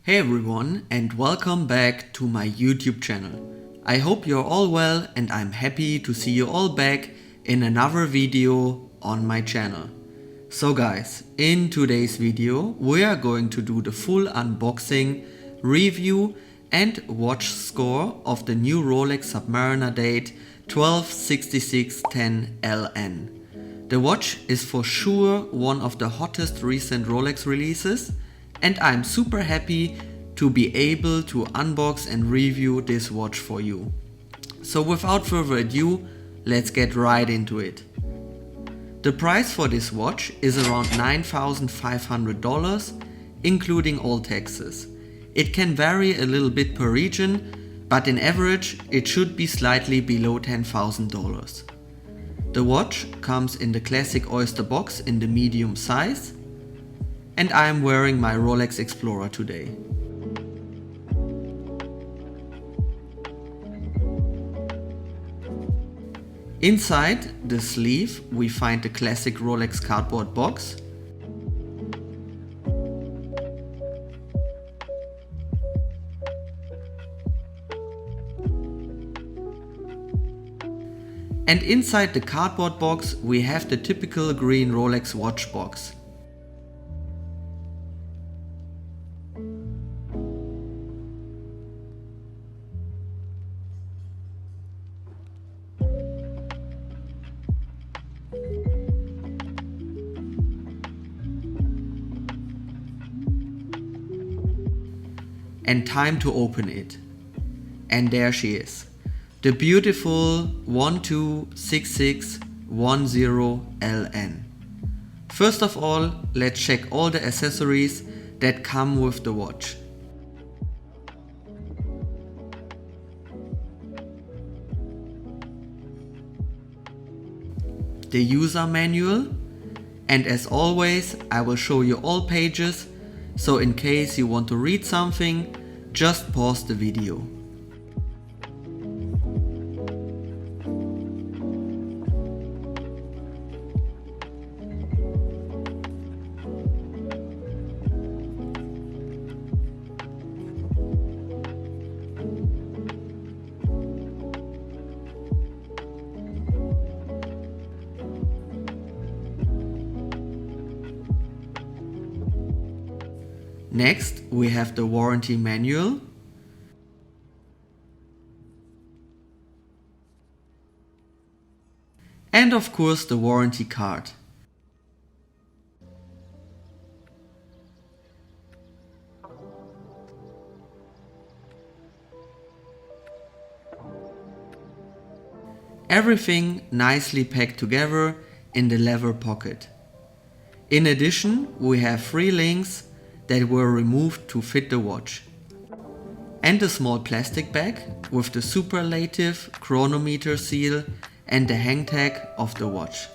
Hey everyone, and welcome back to my YouTube channel. I hope you're all well and I'm happy to see you all back in another video on my channel. So guys, in today's video we are going to do the full unboxing, review and watch score of the new Rolex Submariner Date 126610LN. The watch is for sure one of the hottest recent Rolex releases, and I'm super happy to be able to unbox and review this watch for you. So without further ado, let's get right into it. The price for this watch is around $9,500, including all taxes. It can vary a little bit per region, but in average it should be slightly below $10,000. The watch comes in the classic oyster box in the medium size, and I am wearing my Rolex Explorer today. Inside the sleeve we find the classic Rolex cardboard box, and inside the cardboard box we have the typical green Rolex watch box. And time to open it. And there she is. The beautiful 126610LN. First of all, let's check all the accessories that come with the watch. The user manual, and as always I will show you all pages, so in case you want to read something, just pause the video. Next, we have the warranty manual, and of course the warranty card. Everything nicely packed together in the leather pocket. In addition, we have 3 links that were removed to fit the watch, and a small plastic bag with the superlative chronometer seal and the hang tag of the watch.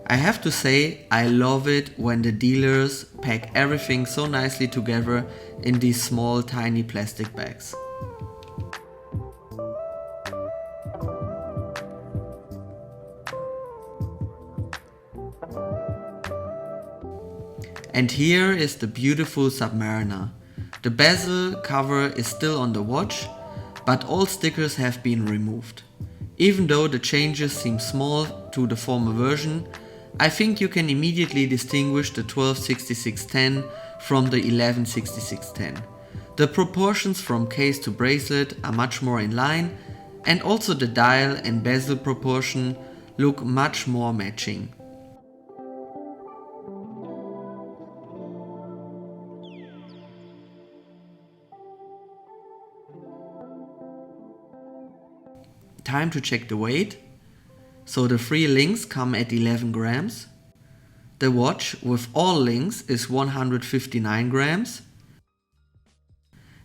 I have to say, I love it when the dealers pack everything so nicely together in these small tiny plastic bags. And here is the beautiful Submariner. The bezel cover is still on the watch, but all stickers have been removed. Even though the changes seem small to the former version, I think you can immediately distinguish the 126610 from the 116610. The proportions from case to bracelet are much more in line, and also the dial and bezel proportion look much more matching. Time to check the weight. So the 3 links come at 11 grams. The watch with all links is 159 grams.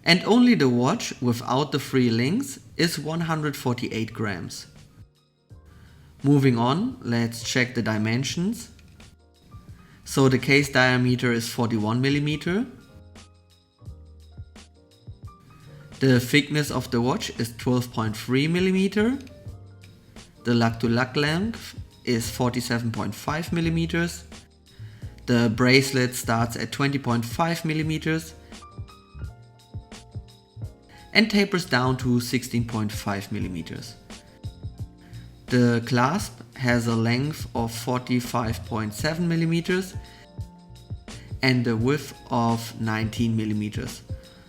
And only the watch without the 3 links is 148 grams. Moving on, let's check the dimensions. So the case diameter is 41 mm. The thickness of the watch is 12.3 mm. The lug-to-lug length is 47.5 mm. The bracelet starts at 20.5 mm and tapers down to 16.5 millimeters. The clasp has a length of 45.7 millimeters and a width of 19 millimeters.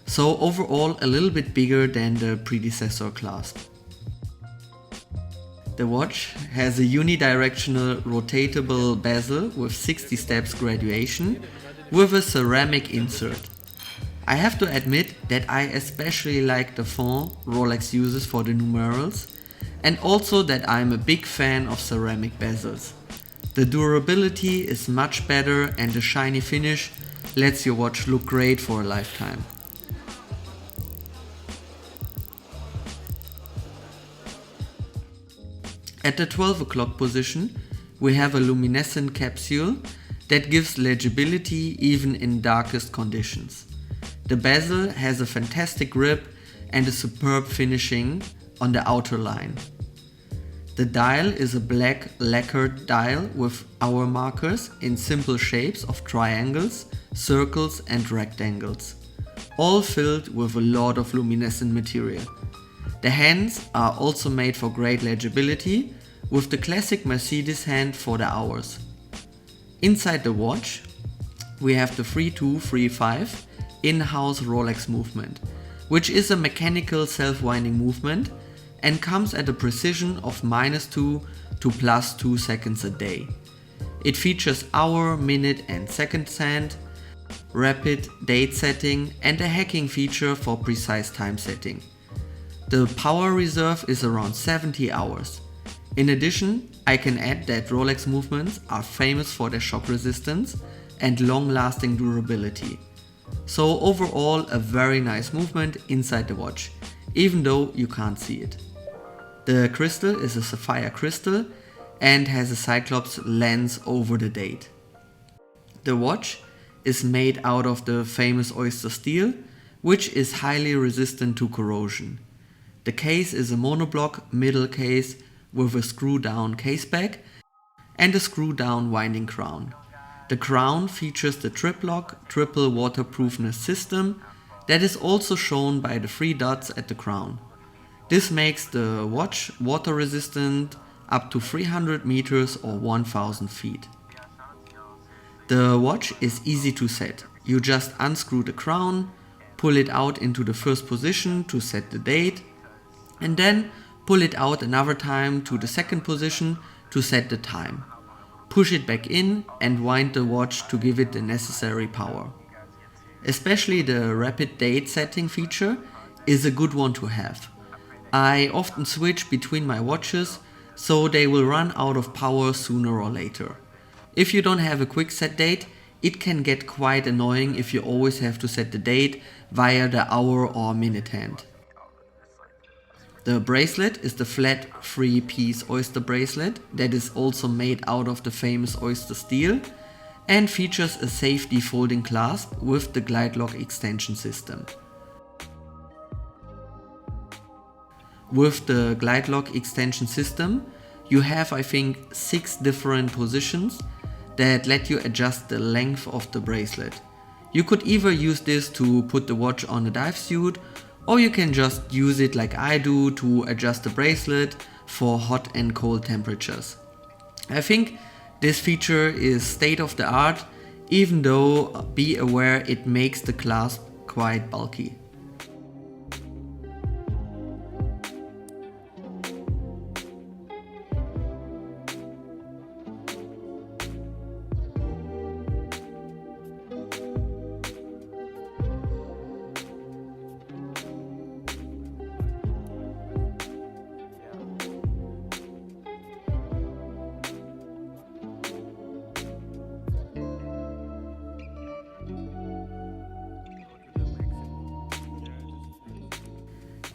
So overall a little bit bigger than the predecessor clasp. The watch has a unidirectional rotatable bezel with 60 steps graduation with a ceramic insert. I have to admit that I especially like the font Rolex uses for the numerals, and also that I'm a big fan of ceramic bezels. The durability is much better and the shiny finish lets your watch look great for a lifetime. At the 12 o'clock position, we have a luminescent capsule that gives legibility even in darkest conditions. The bezel has a fantastic grip and a superb finishing on the outer line. The dial is a black lacquered dial with hour markers in simple shapes of triangles, circles and rectangles, all filled with a lot of luminescent material. The hands are also made for great legibility, with the classic Mercedes hand for the hours. Inside the watch we have the 3235 in-house Rolex movement, which is a mechanical self-winding movement and comes at a precision of -2 to +2 seconds a day. It features hour, minute and second hand, rapid date setting and a hacking feature for precise time setting. The power reserve is around 70 hours. In addition, I can add that Rolex movements are famous for their shock resistance and long-lasting durability. So overall a very nice movement inside the watch, even though you can't see it. The crystal is a sapphire crystal and has a cyclops lens over the date. The watch is made out of the famous oyster steel, which is highly resistant to corrosion. The case is a monoblock middle case with a screw-down case back and a screw-down winding crown. The crown features the Triplock triple waterproofness system that is also shown by the 3 dots at the crown. This makes the watch water resistant up to 300 meters or 1000 feet. The watch is easy to set. You just unscrew the crown, pull it out into the first position to set the date, and then pull it out another time to the second position to set the time. Push it back in and wind the watch to give it the necessary power. Especially the rapid date setting feature is a good one to have. I often switch between my watches, so they will run out of power sooner or later. If you don't have a quick set date, it can get quite annoying if you always have to set the date via the hour or minute hand. The bracelet is the flat 3-piece oyster bracelet that is also made out of the famous oyster steel and features a safety folding clasp with the glide lock extension system. With the glide lock extension system, you have I think 6 different positions that let you adjust the length of the bracelet. You could either use this to put the watch on a dive suit, or you can just use it like I do to adjust the bracelet for hot and cold temperatures. I think this feature is state of the art, even though be aware it makes the clasp quite bulky.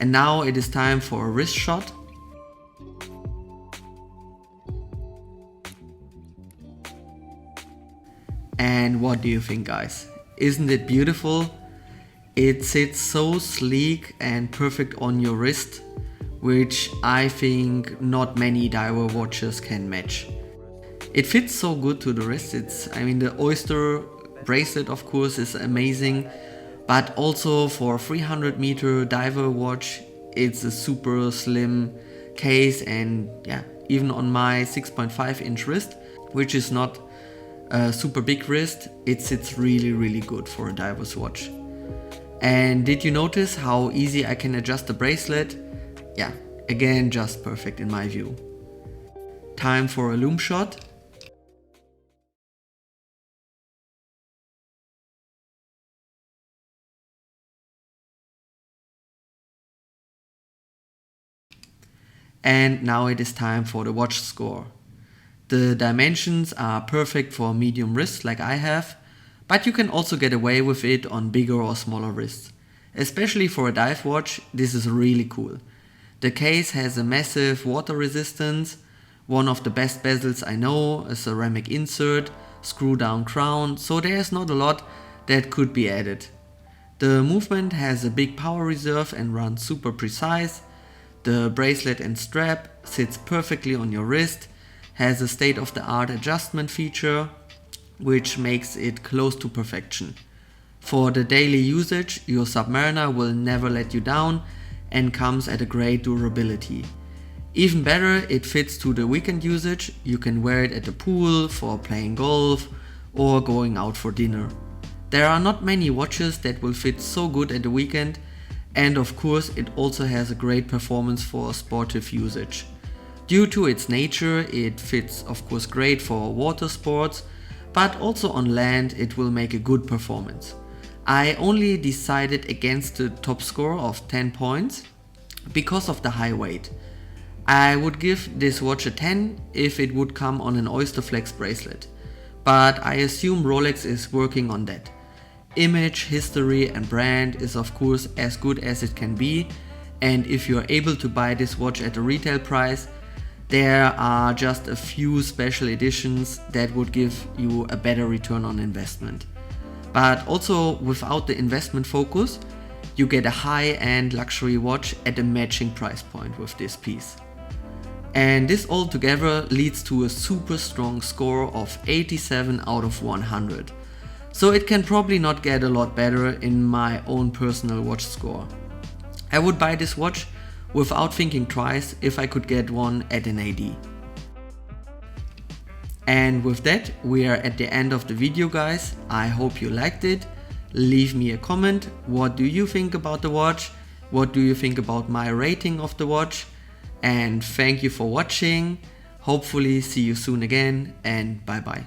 And now it is time for a wrist shot. And what do you think, guys? Isn't it beautiful? It sits so sleek and perfect on your wrist, which I think not many diver watches can match. It fits so good to the wrist. The oyster bracelet of course is amazing, but also for a 300-meter diver watch, it's a super slim case, and yeah, even on my 6.5-inch wrist, which is not a super big wrist, it sits really good for a diver's watch. And did you notice how easy I can adjust the bracelet? Yeah, again, just perfect in my view. Time for a loom shot. And now it is time for the watch score. The dimensions are perfect for medium wrists like I have, but you can also get away with it on bigger or smaller wrists. Especially for a dive watch, this is really cool. The case has a massive water resistance, one of the best bezels I know, a ceramic insert, screw down crown, so there's not a lot that could be added. The movement has a big power reserve and runs super precise. The bracelet and strap sits perfectly on your wrist, has a state-of-the-art adjustment feature, which makes it close to perfection. For the daily usage, your Submariner will never let you down and comes at a great durability. Even better, it fits to the weekend usage. You can wear it at the pool, for playing golf, or going out for dinner. There are not many watches that will fit so good at the weekend, and of course it also has a great performance for sportive usage. Due to its nature, it fits of course great for water sports, but also on land it will make a good performance. I only decided against the top score of 10 points because of the high weight. I would give this watch a 10 if it would come on an Oyster Flex bracelet, but I assume Rolex is working on that. Image, history and brand is of course as good as it can be, and if you're able to buy this watch at a retail price, there are just a few special editions that would give you a better return on investment. But also without the investment focus, you get a high-end luxury watch at a matching price point with this piece. And this all together leads to a super strong score of 87 out of 100. So it can probably not get a lot better in my own personal watch score. I would buy this watch without thinking twice if I could get one at an AD. And with that, we are at the end of the video, guys. I hope you liked it. Leave me a comment. What do you think about the watch? What do you think about my rating of the watch? And thank you for watching. Hopefully see you soon again, and bye bye.